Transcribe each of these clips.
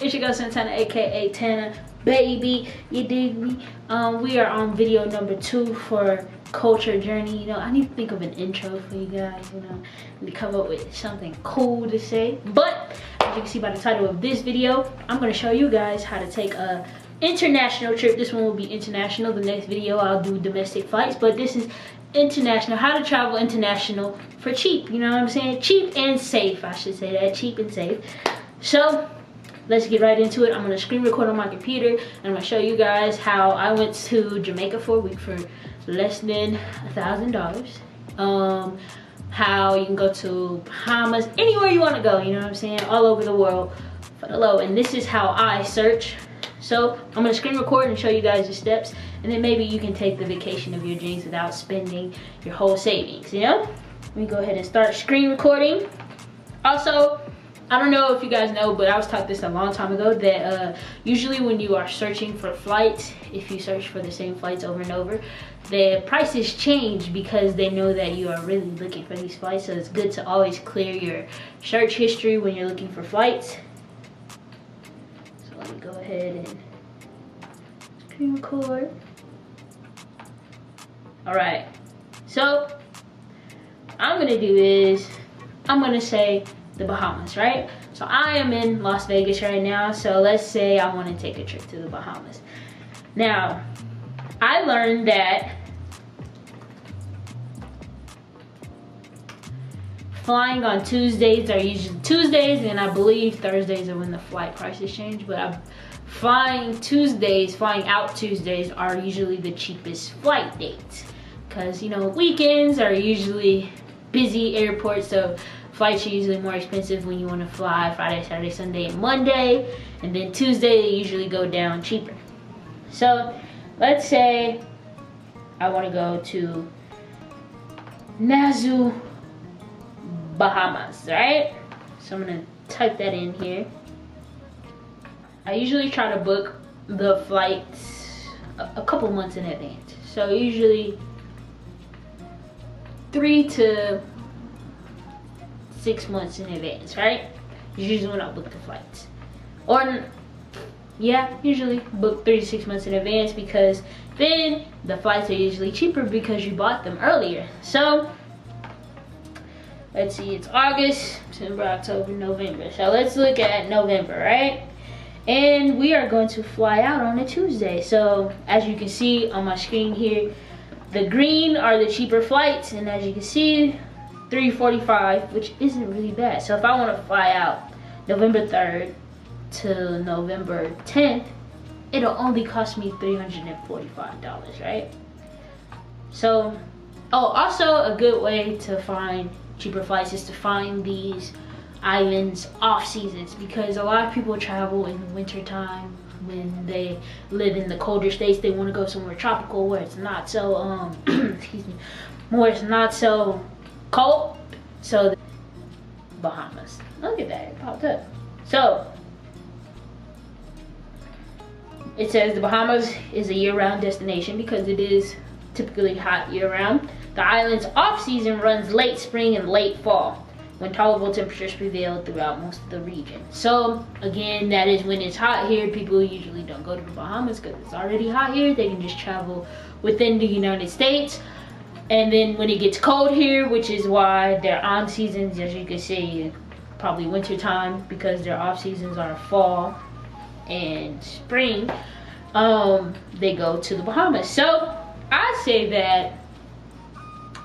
It's your girl Santana, aka Tana Baby. You dig me? We are on video number 2 for Culture Journey. You know, I need to think of an intro for you guys, you know, and to come up with something cool to say. But as you can see by the title of this video, I'm gonna show you guys how to take a international trip. This one will be international. The next video I'll do domestic flights, but this is international. How to travel international for cheap, you know what I'm saying? Cheap and safe, I should say that. Cheap and safe. So let's get right into it. I'm gonna screen record on my computer and I'm gonna show you guys how I went to Jamaica for a week for less than $1,000. How you can go to Bahamas, anywhere you want to go, you know what I'm saying, all over the world for the low. And this is how I search. So I'm gonna screen record and show you guys the steps, and then maybe you can take the vacation of your dreams without spending your whole savings, you know? Let me go ahead and start screen recording. Also, I don't know if you guys know, but I was taught this a long time ago that usually when you are searching for flights, if you search for the same flights over and over, the prices change because they know that you are really looking for these flights. So it's good to always clear your search history when you're looking for flights. So let me go ahead and screen record. All right, so what I'm gonna do is I'm gonna say the Bahamas, right? So I am in Las Vegas right now, so let's say I want to take a trip to the Bahamas. Now, I learned that flying on Tuesdays are usually Tuesdays, and I believe Thursdays are when the flight prices change, but flying out Tuesdays are usually the cheapest flight dates, because, you know, weekends are usually busy airports, so flights are usually more expensive when you want to fly Friday, Saturday, Sunday, and Monday, and then Tuesday they usually go down cheaper. So let's say I want to go to Nassau, Bahamas, right? So I'm gonna type that in here. I usually try to book the flights a couple months in advance, so usually 3 to 6 months in advance, right? Usually when I book the flights. Or, yeah, usually book 3 to 6 months in advance, because then the flights are usually cheaper because you bought them earlier. So, let's see, it's August, September, October, November. So let's look at November, right? And we are going to fly out on a Tuesday. So, as you can see on my screen here, the green are the cheaper flights, and as you can see, $345, which isn't really bad. So if I want to fly out November 3rd to November 10th, it'll only cost me $345, right? So, oh, also a good way to find cheaper flights is to find these islands off seasons, because a lot of people travel in the winter time when they live in the colder states. They want to go somewhere tropical where it's not so excuse me, where it's not so cold. So the Bahamas, look at that, it popped up. So it says the Bahamas is a year-round destination because it is typically hot year-round. The island's off-season runs late spring and late fall, when tolerable temperatures prevail throughout most of the region. So again, that is when it's hot here. People usually don't go to the Bahamas because it's already hot here. They can just travel within the United States. And then when it gets cold here, which is why their on seasons, as you can see, probably winter time, because their off seasons are fall and spring, they go to the Bahamas. So I say that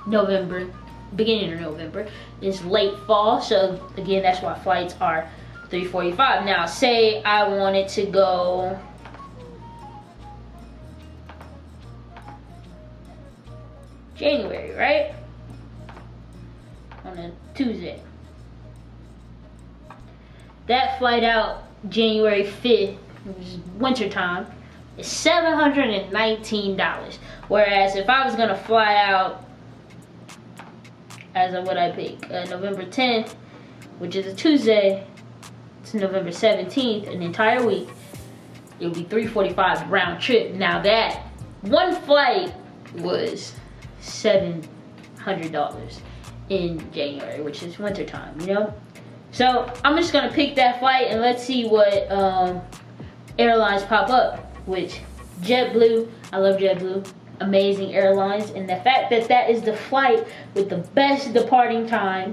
November, beginning of November, is late fall. So again, that's why flights are $345. Now say I wanted to go January, right? On a Tuesday. That flight out January 5th, which is winter time, is $719. Whereas if I was gonna fly out as of what I pick, November 10th, which is a Tuesday, to November 17th, an entire week, it would be $345 round trip. Now that one flight was $700 in January, which is winter time, you know? So I'm just gonna pick that flight and let's see what airlines pop up. Which JetBlue, I love JetBlue, amazing airlines, and the fact that that is the flight with the best departing time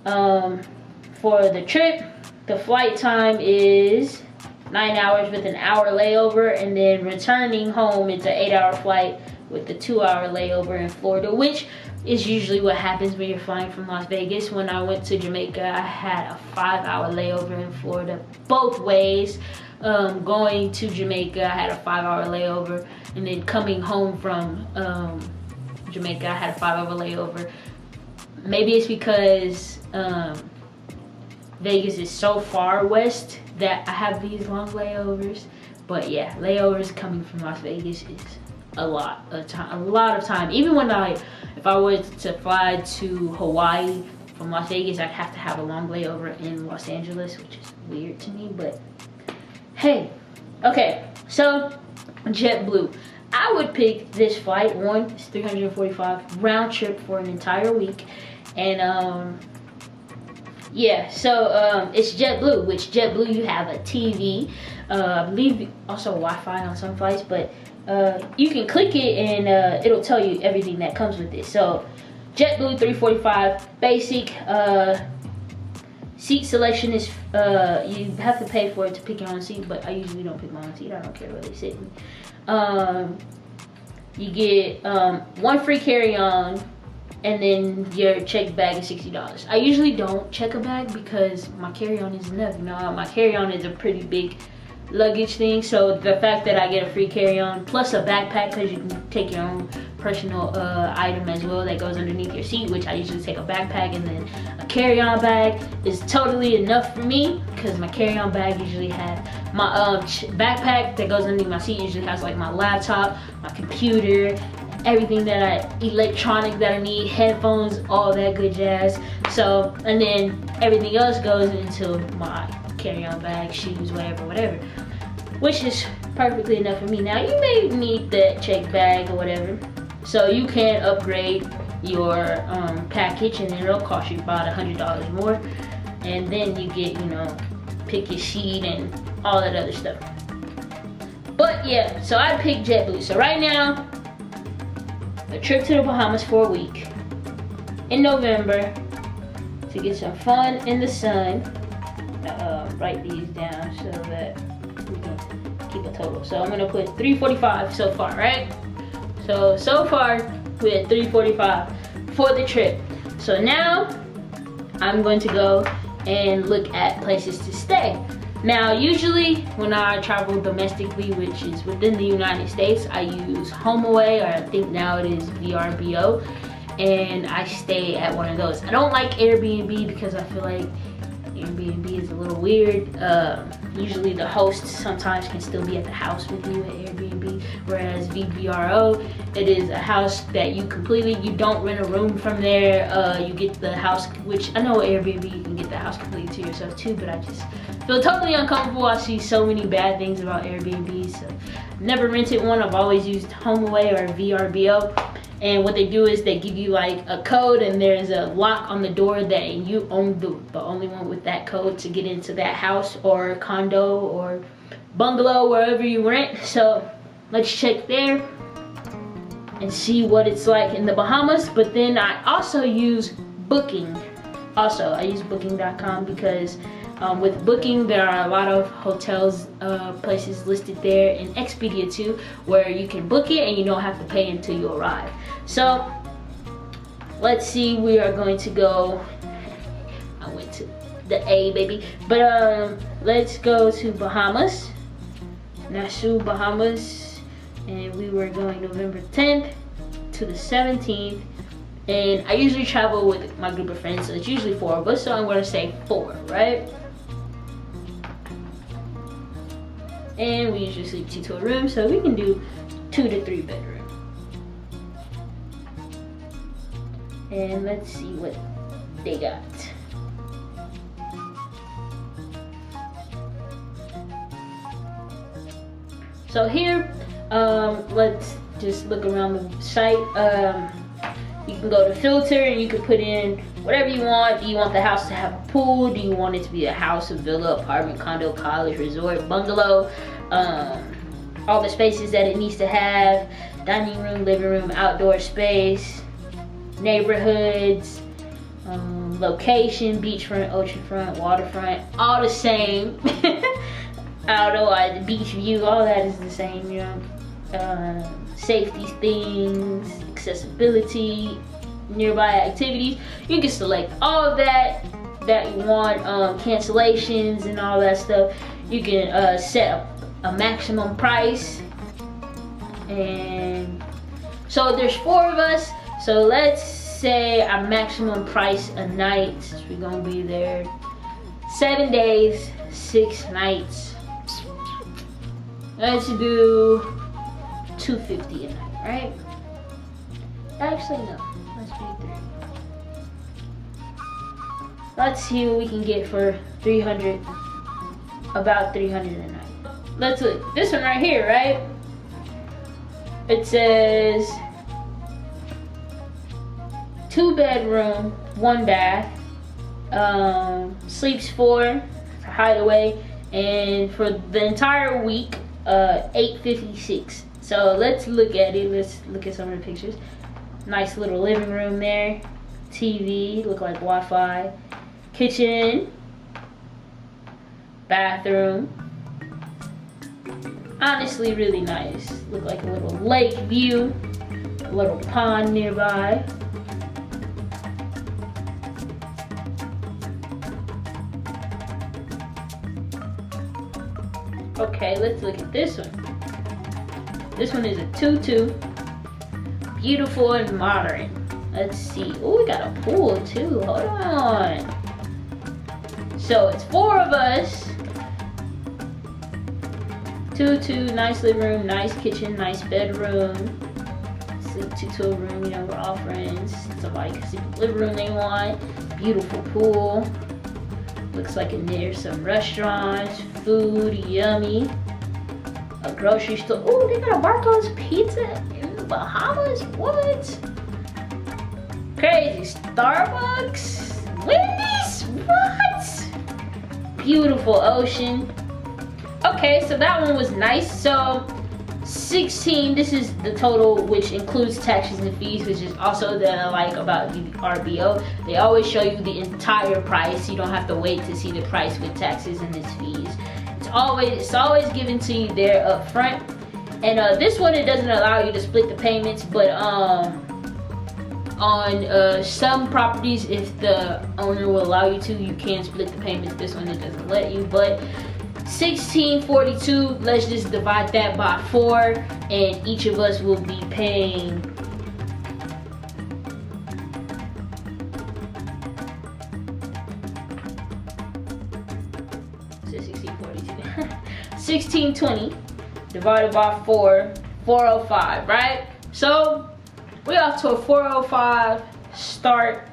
for the trip. The flight time is 9 hours with an hour layover, and then returning home it's an 8-hour flight with a 2-hour layover in Florida, which is usually what happens when you're flying from Las Vegas. When I went to Jamaica, I had a 5-hour layover in Florida both ways. Going to Jamaica, I had a 5-hour layover, and then coming home from Jamaica, I had a 5-hour layover. Maybe it's because Vegas is so far west that I have these long layovers. But yeah, layovers coming from Las Vegas is a lot of time. Even when if I was to fly to Hawaii from Las Vegas, I'd have to have a long layover in Los Angeles, which is weird to me, but hey. Okay, so JetBlue. I would pick this flight. One, it's $345 round trip for an entire week. And yeah, so it's JetBlue, which JetBlue you have a TV, I believe also Wi-Fi on some flights, but you can click it and it'll tell you everything that comes with it. So JetBlue $345 basic. Seat selection is you have to pay for it to pick your own seat, but I usually don't pick my own seat. I don't care where they sit me. You get one free carry-on, and then your checked bag is $60. I usually don't check a bag because my carry-on is enough. You know, my carry-on is a pretty big luggage thing, so the fact that I get a free carry-on plus a backpack, because you can take your own personal item as well that goes underneath your seat, which I usually take a backpack, and then a carry-on bag is totally enough for me, because my carry-on bag usually has my backpack that goes underneath my seat usually has like my laptop, my computer, everything electronic that I need, headphones, all that good jazz. So, and then everything else goes into my carry-on bag, shoes, whatever, which is perfectly enough for me. Now you may need that checked bag or whatever, so you can upgrade your package, and it'll cost you about $100 more, and then you get, you know, pick your seat and all that other stuff. But yeah, so I picked JetBlue. So right now, a trip to the Bahamas for a week in November to get some fun in the sun. Write these down so that we can keep a total. So I'm gonna put $345 so far, right? So far we're at $345 for the trip. So now I'm going to go and look at places to stay. Now usually when I travel domestically, which is within the United States, I use HomeAway, or I think now it is VRBO, and I stay at one of those. I don't like Airbnb because I feel like Airbnb is a little weird. Usually the host sometimes can still be at the house with you at Airbnb, whereas VRBO, it is a house that you don't rent a room from there. You get the house, which I know Airbnb you can get the house completely to yourself too, but I just feel totally uncomfortable. I see so many bad things about Airbnb, so I've never rented one. I've always used HomeAway or VRBO. And what they do is they give you like a code, and there's a lock on the door that you own the only one with that code to get into that house or condo or bungalow, wherever you rent. So let's check there and see what it's like in the Bahamas. But then I also use Booking. I use booking.com because with Booking, there are a lot of hotels, places listed there, and Expedia too, where you can book it and you don't have to pay until you arrive. So let's see, we are going to go, I went to the A, baby, but let's go to Bahamas, Nassau, Bahamas, and we were going November 10th to the 17th. And I usually travel with my group of friends, so it's usually 4 of us, so I'm going to say 4, right? And we usually sleep 2 to a room, so we can do 2 to 3 bedroom. And let's see what they got. So here, let's just look around the site. You can go to filter and you can put in whatever you want. Do you want the house to have a pool? Do you want it to be a house, a villa, apartment, condo, college, resort, bungalow? All the spaces that it needs to have. Dining room, living room, outdoor space, neighborhoods, location, beachfront, oceanfront, waterfront, all the same. I don't know why, the beach view, all that is the same, you know. Safety things, accessibility, nearby activities. You can select all of that you want, cancellations and all that stuff. You can set a maximum price. And so there's 4 of us, so let's say our maximum price a night, since we're gonna be there 7 days, 6 nights. Let's do $250 a night, right? Actually, no. Let's do 3. Let's see what we can get for 300. About 300 a night. Let's look. This one right here, right? It says 2 bedroom, 1 bath. Sleeps 4, hideaway, and for the entire week, $856. So let's look at it. Let's look at some of the pictures. Nice little living room there. TV, look like Wi-Fi. Kitchen. Bathroom. Honestly, really nice. Look like a little lake view. A little pond nearby. Okay, let's look at this one. This one is a 2-2. Beautiful and modern. Let's see. Oh, we got a pool too. Hold on. So it's 4 of us. 2-2, nice living room, nice kitchen, nice bedroom. Sleep 2-2 room, you know, we're all friends. Somebody can sleep in the living room they want. Beautiful pool. Looks like there's some restaurants, food, yummy. A grocery store. Oh, they got a Barco's Pizza in the Bahamas. What? Crazy. Starbucks. Wendy's. What? Beautiful ocean. Okay, so that one was nice. So 16, this is the total, which includes taxes and fees, which is also the like about the RBO. They always show you the entire price. You don't have to wait to see the price with taxes and its fees. It's always given to you there up front. And this one, it doesn't allow you to split the payments, but on some properties, if the owner will allow you to, you can split the payments. This one, it doesn't let you. But 1642, let's just divide that by 4, and each of us will be paying $1620 divided by 4, 405, right? So we're off to a 405 start.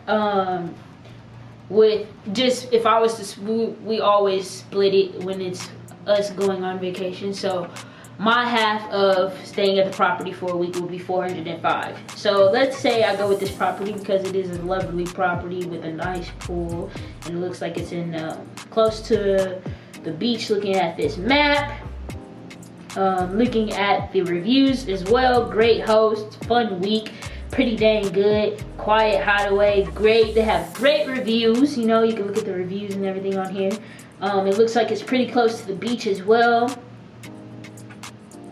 With just, if I was to, we always split it when it's us going on vacation. So my half of staying at the property for a week will be $405. So let's say I go with this property because it is a lovely property with a nice pool, and it looks like it's in close to the beach. Looking at this map, looking at the reviews as well. Great host, fun week. Pretty dang good, quiet hideaway, great. They have great reviews, you know, you can look at the reviews and everything on here. It looks like it's pretty close to the beach as well,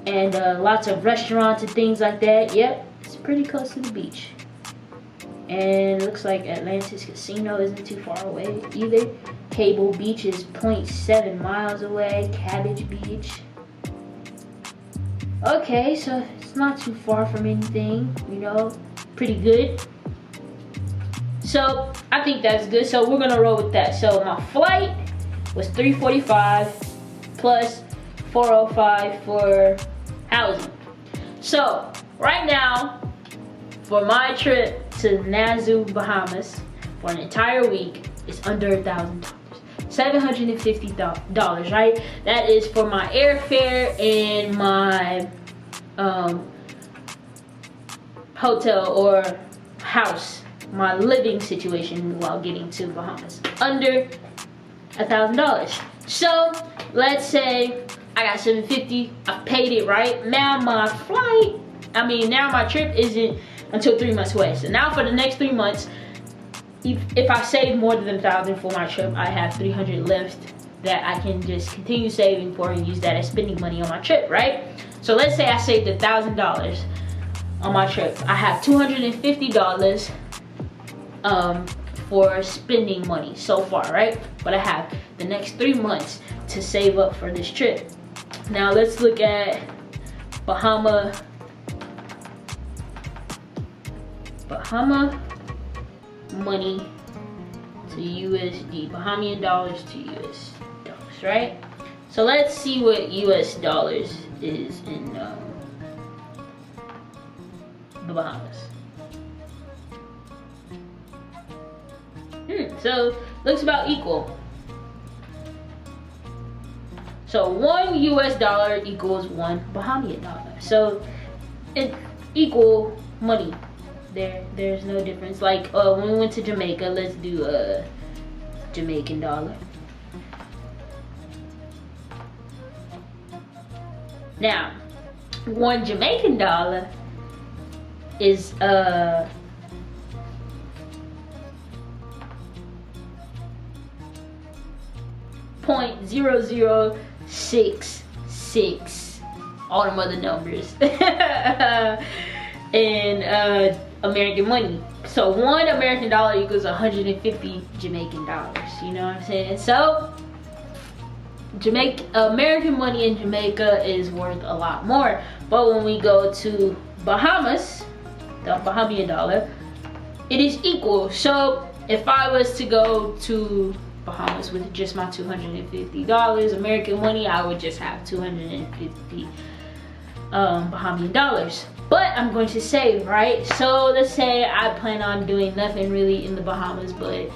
and lots of restaurants and things like that. Yep, it's pretty close to the beach. And it looks like Atlantis Casino isn't too far away either. Cable Beach is 0.7 miles away. Cabbage Beach. Okay, so it's not too far from anything, you know, pretty good. So I think that's good. So we're gonna roll with that. So my flight was $345 plus $405 for housing. So right now, for my trip to Nassau, Bahamas for an entire week, it's under $1,000. $750, right? That is for my airfare and my hotel or house, my living situation while getting to Bahamas. Under $1,000. So let's say I got $750. I paid it, right? Now my now my trip isn't until 3 months away. So now for the next 3 months, if I save more than $1,000 for my trip, I have $300 left that I can just continue saving for and use that as spending money on my trip, right? So let's say I saved $1,000 on my trip. I have $250 for spending money so far, right? But I have the next 3 months to save up for this trip. Now let's look at Bahama money to USD, Bahamian dollars to US dollars, right? So let's see what US dollars is in the Bahamas. So looks about equal. So 1 US dollar equals 1 Bahamian dollar. So it's equal money. There's no difference. Like when we went to Jamaica, let's do a Jamaican dollar. Now, 1 Jamaican dollar is .0066, all them other numbers in American money. So 1 American dollar equals 150 Jamaican dollars. You know what I'm saying? So American money in Jamaica is worth a lot more. But when we go to Bahamas, the Bahamian dollar, it is equal. So if I was to go to Bahamas with just my $250 American money, I would just have 250 Bahamian dollars. But I'm going to save, right? So let's say I plan on doing nothing really in the Bahamas but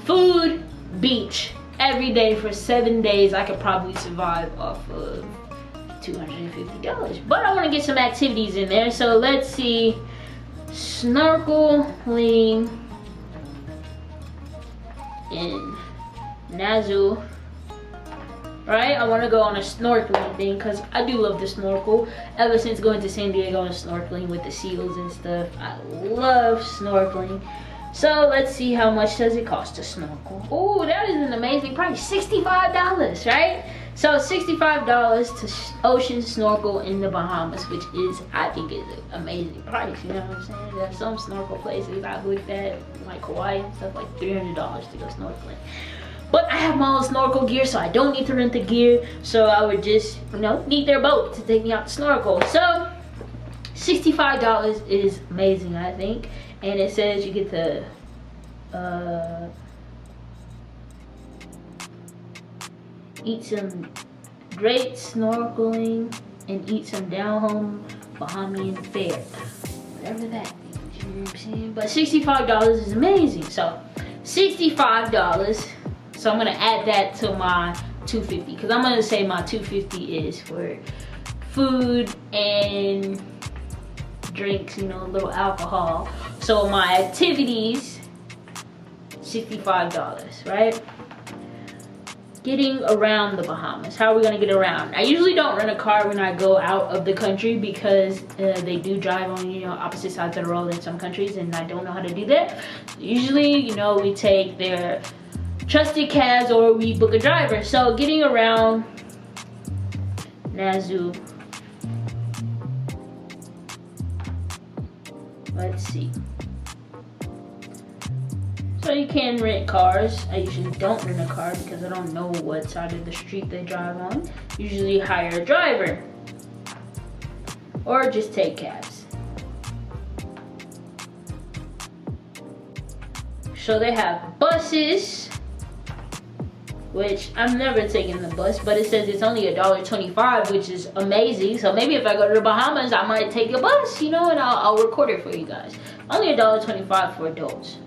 food, beach, every day for 7 days. I could probably survive off of $250. But I want to get some activities in there. So let's see, snorkeling in Nassau, right? I want to go on a snorkeling thing because I do love to snorkel. Ever since going to San Diego and snorkeling with the seals and stuff, I love snorkeling. So let's see, how much does it cost to snorkel? Oh, that is an amazing price, $65, right? So $65 to ocean snorkel in the Bahamas, which is, I think, is an amazing price. You know what I'm saying? There's some snorkel places I've looked at, like Hawaii and stuff, like $300 to go snorkeling. But I have my own snorkel gear, so I don't need to rent the gear. So I would just, need their boat to take me out to snorkel. So $65 is amazing, I think. And it says you get to eat some great snorkeling and eat some down-home Bahamian fare. Whatever that means, you know what I'm saying? But $65 is amazing. So $65. So I'm gonna add that to my $250 because I'm gonna say my $250 is for food and drinks, a little alcohol. So my activities, $65, right? Getting around the Bahamas. How are we gonna get around? I usually don't rent a car when I go out of the country because they do drive on, opposite sides of the road in some countries, and I don't know how to do that. Usually, we take their trusted cabs or we book a driver. So getting around Nassau. Let's see. So you can rent cars. I usually don't rent a car because I don't know what side of the street they drive on. Usually hire a driver or just take cabs. So they have buses, which I've never taken the bus, but it says it's only $1.25, which is amazing. So maybe if I go to the Bahamas, I might take a bus, and I'll record it for you guys. Only $1.25 for adults.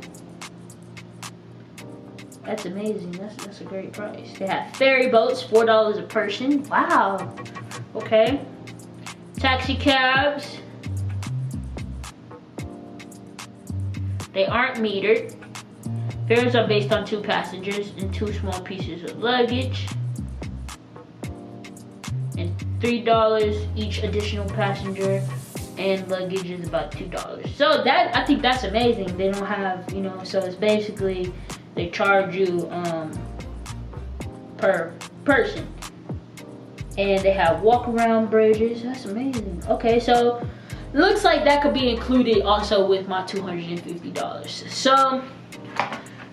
That's amazing. That's a great price. They have ferry boats, $4 a person. Wow. Okay. Taxi cabs. They aren't metered. Fares are based on 2 passengers and 2 small pieces of luggage. And $3 each additional passenger, and luggage is about $2. So that, I think that's amazing. They don't have, you know, so it's basically they charge you per person. And they have walk around bridges. That's amazing. Okay, so looks like that could be included also with my $250. So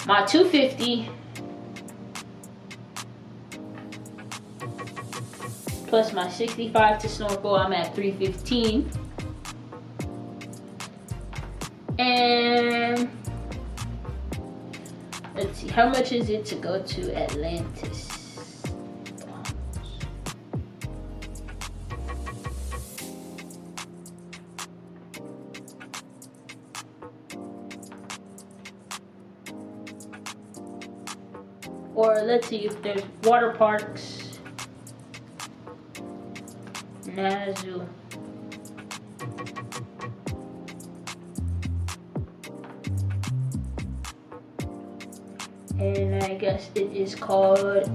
my $250 plus my $65 to snorkel, I'm at $315. And let's see, how much is it to go to Atlantis? Or let's see if there's water parks. Nassau. And I guess it is called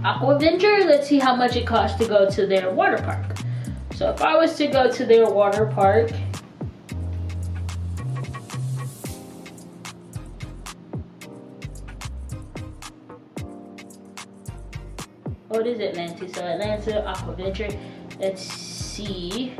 Aquaventure. Let's see how much it costs to go to their water park. So if I was to go to their water park, what is Atlantis? So Atlanta, Aquaventure. Let's see.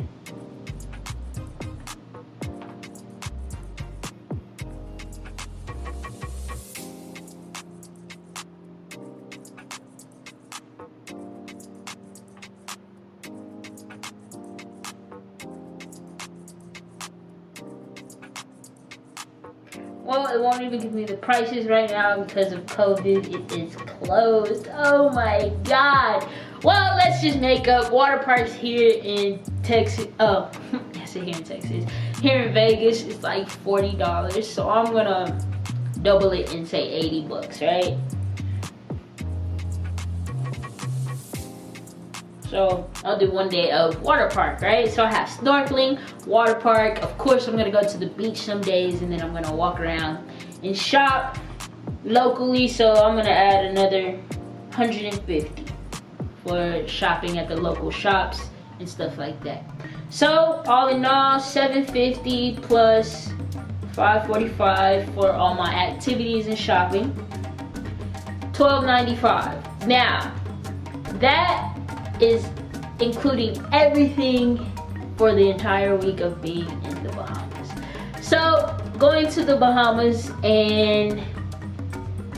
Well, it won't even give me the prices right now because of COVID. It is closed. Oh my God. Well, let's just make up water parks here in Texas. Oh, I said here in Texas. Here in Vegas, it's like $40. So I'm gonna double it and say 80 bucks, right? So I'll do 1 day of water park, right? So I have snorkeling, water park. Of course, I'm gonna go to the beach some days, and then I'm gonna walk around and shop locally. So I'm gonna add another 150 for shopping at the local shops and stuff like that. So all in all, 750 plus 545 for all my activities and shopping. $12.95. Now that is including everything for the entire week of being in the Bahamas. So going to the Bahamas and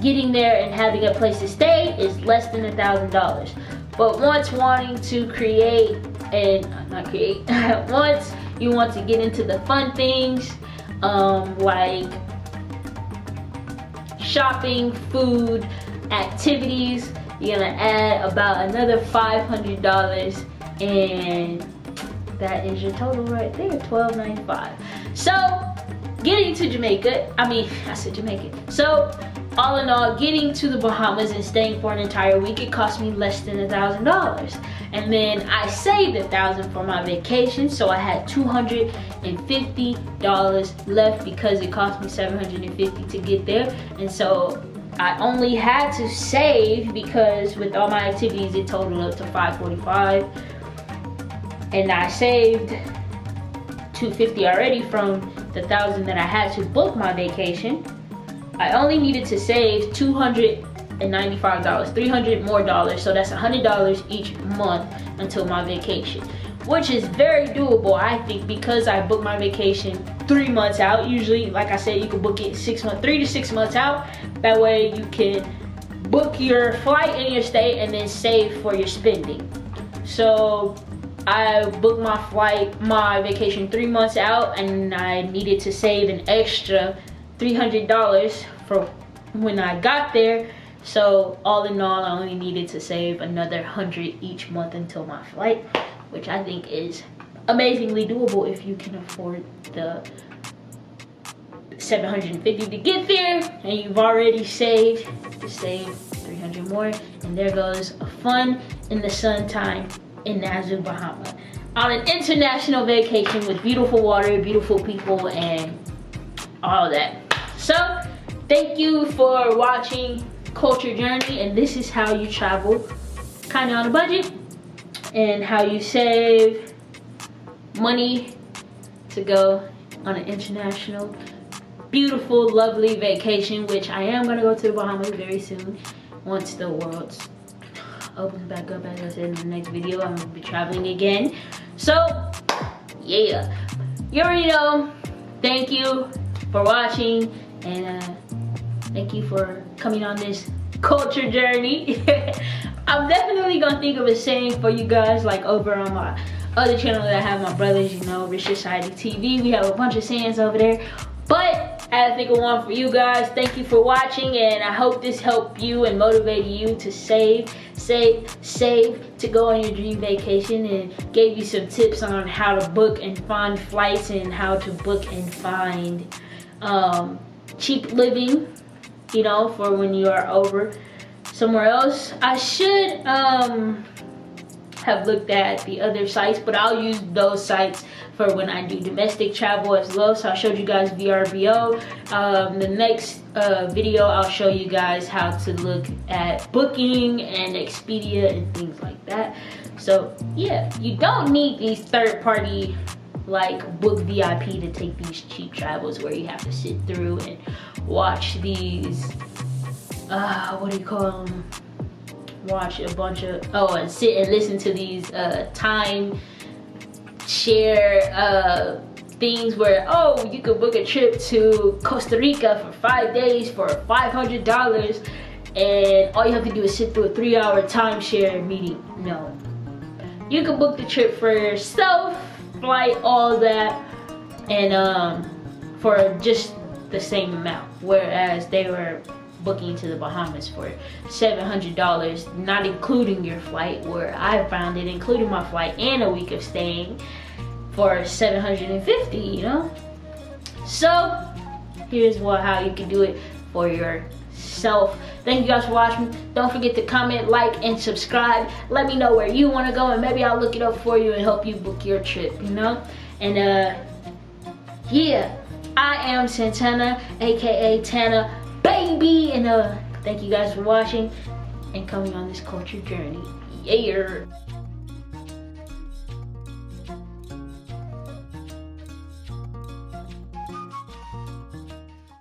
getting there and having a place to stay is less than $1,000. But once wanting to create and once you want to get into the fun things, like shopping, food, activities, you're gonna add about another $500, and that is your total right there, $12.95. So getting to Jamaica, I said Jamaica. So all in all, getting to the Bahamas and staying for an entire week, it cost me less than $1,000. And then I saved $1,000 for my vacation, so I had $250 left because it cost me $750 to get there. And so I only had to save, because with all my activities it totaled up to $545, and I saved $250 already from the $1,000 that I had to book my vacation. I only needed to save $295, $300 more dollars, so that's $100 each month until my vacation, which is very doable, I think, because I booked my vacation 3 months out. Usually, like I said, you can book it 3 to 6 months out. That way you can book your flight and your stay and then save for your spending. So I booked my vacation 3 months out, and I needed to save an extra $300 for when I got there. So all in all, I only needed to save another $100 each month until my flight, which I think is amazingly doable if you can afford the $750 to get there, and you've already saved to save 300 more. And there goes a fun in the sun time in Nassau, Bahamas, on an international vacation with beautiful water, beautiful people, and all that. So thank you for watching Culture Journey, and this is how you travel kind of on a budget and how you save money to go on an international, beautiful, lovely vacation, which I am gonna go to the Bahamas very soon once the world opens back up. As I said in the next video, I'm gonna be traveling again. So yeah, you already know. Thank you for watching, and thank you for coming on this culture journey. I'm definitely gonna think of a saying for you guys, like over on my other channel that I have my brothers, you know, Rich Society TV. We have a bunch of sayings over there, but I had to think of one for you guys. Thank you for watching, and I hope this helped you and motivated you to save to go on your dream vacation, and gave you some tips on how to book and find flights, and how to book and find cheap living, you know, for when you are over somewhere else. I should have looked at the other sites, but I'll use those sites for when I do domestic travel as well. So I showed you guys VRBO. The next video, I'll show you guys how to look at Booking and Expedia and things like that. So yeah, you don't need these third-party like Book VIP to take these cheap travels where you have to sit through and watch these what do you call them, watch a bunch of and sit and listen to these time share things where you could book a trip to Costa Rica for 5 days for $500, and all you have to do is sit through a 3-hour timeshare meeting. No, you can book the trip for yourself, flight, all that, and for just the same amount, whereas they were booking to the Bahamas for $700, not including your flight, where I found it including my flight and a week of staying for $750, you know. So here's how you can do it for yourself. Thank you guys for watching. Don't forget to comment, like, and subscribe. Let me know where you want to go, and maybe I'll look it up for you and help you book your trip, you know. And yeah, I am Santana, aka Tana Baby, and thank you guys for watching and coming on this culture journey. Yeah.